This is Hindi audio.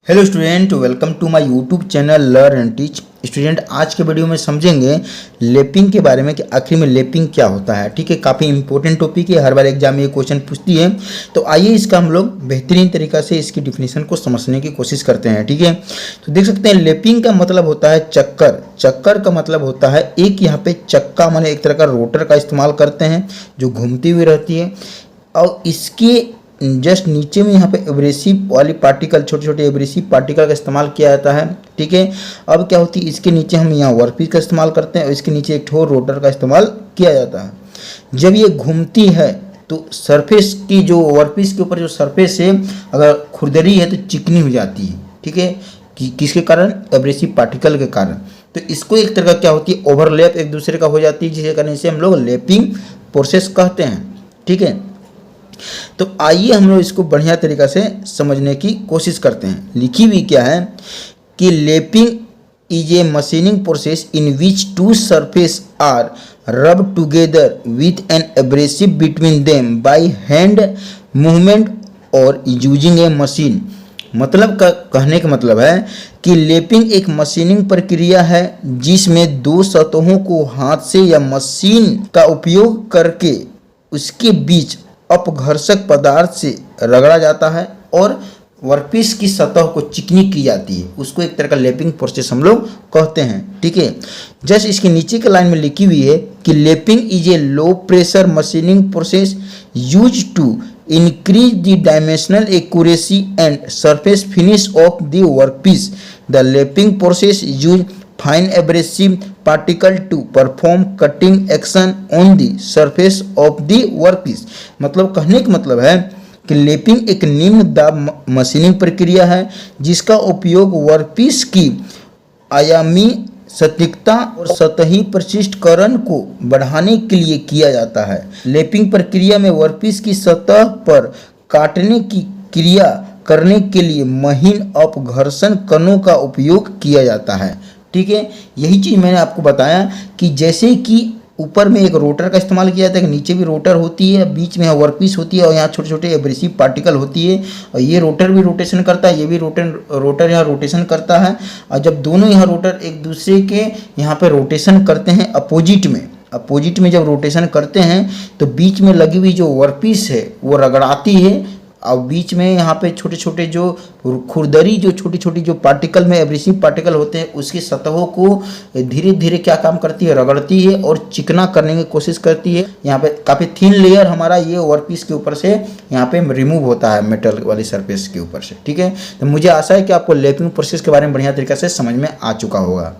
Hello student, welcome to my YouTube channel learn and teach. Student, आज के वीडियो में समझेंगे लैपिंग के बारे में कि आखिर में लैपिंग क्या होता है। ठीक है, काफ़ी इंपॉर्टेंट टॉपिक है, हर बार एग्जाम में ये क्वेश्चन पूछती है। तो आइए इसका हम लोग बेहतरीन तरीका से इसकी डिफिनीशन को समझने की कोशिश करते हैं। ठीक है, तो देख सकते हैं लैपिंग का मतलब होता है चक्कर। चक्कर का मतलब होता है एक यहाँ पे चक्का माने एक तरह का रोटर का इस्तेमाल करते हैं जो घूमती हुई रहती है, और इसके जस्ट नीचे में यहाँ पे एब्रेसिव वाली पार्टिकल, छोटे छोटे एब्रेसिव पार्टिकल का इस्तेमाल किया जाता है। ठीक है, अब क्या होती है, इसके नीचे हम यहाँ वर्कपीस का इस्तेमाल करते हैं और इसके नीचे एक ठोर रोटर का इस्तेमाल किया जाता है। जब ये घूमती है तो सरफेस की जो वर्कपीस के ऊपर जो सरफेस है अगर खुरदरी है तो चिकनी हो जाती है। ठीक है, किसके कारण? एब्रेसिव पार्टिकल के कारण। तो इसको एक तरह का क्या होती है, ओवरलैप एक दूसरे का हो जाती है, जिसके कारण इसे हम लोग लैपिंग प्रोसेस कहते हैं। ठीक है, तो आइए हम लोग इसको बढ़िया तरीका से समझने की कोशिश करते हैं। लिखी हुई क्या है कि lapping is a machining process in which two surface are rub together with an abrasive between them by hand movement और यूजिंग ए मशीन। मतलब कहने का मतलब है कि लैपिंग एक मशीनिंग प्रक्रिया है जिसमें दो सतहों को हाथ से या मशीन का उपयोग करके उसके बीच अपघर्षक पदार्थ से रगड़ा जाता है और वर्कपीस की सतह को चिकनी की जाती है। उसको एक तरह का लैपिंग प्रोसेस हम लोग कहते हैं। ठीक है, जस्ट इसके नीचे के लाइन में लिखी हुई है कि lapping is a low pressure machining process use to increase the dimensional accuracy and surface finish of the workpiece. The lapping process use fine abrasive particle to perform cutting action on the surface of the workpiece. मतलब कहने का मतलब है कि लैपिंग एक निम्न दाब मशीनिंग प्रक्रिया है जिसका उपयोग वर्कपीस की आयामी सटीकता और सतही परिष्कृतकरण को बढ़ाने के लिए किया जाता है। लैपिंग प्रक्रिया में वर्कपीस की सतह पर काटने की क्रिया करने के लिए महीन अपघर्षण कणों का उपयोग किया जाता है। ठीक है, यही चीज़ मैंने आपको बताया कि जैसे कि ऊपर में एक रोटर का इस्तेमाल किया जाता है, नीचे भी रोटर होती है, बीच में यहाँ वर्कपीस होती है और यहाँ छोटे छोटे एब्रेसिव पार्टिकल होती है, और ये रोटर भी रोटेशन करता है, ये भी रोटर यहाँ रोटेशन करता है। और जब दोनों यहाँ रोटर एक दूसरे के यहाँ पे रोटेशन करते हैं अपोजिट में जब रोटेशन करते हैं तो बीच में लगी हुई जो वर्कपीस है वो रगड़ाती है, और बीच में यहाँ पे छोटे छोटे जो खुरदरी जो छोटी छोटी जो पार्टिकल में एब्रेसिव पार्टिकल होते हैं उसकी सतहों को धीरे धीरे क्या काम करती है, रगड़ती है और चिकना करने की कोशिश करती है। यहाँ पे काफ़ी थिन लेयर हमारा ये वर्कपीस के ऊपर से यहाँ पे रिमूव होता है मेटल वाली सरफेस के ऊपर से। ठीक है, तो मुझे आशा है कि आपको लैपिंग प्रोसेस के बारे में बढ़िया तरीके से समझ में आ चुका होगा।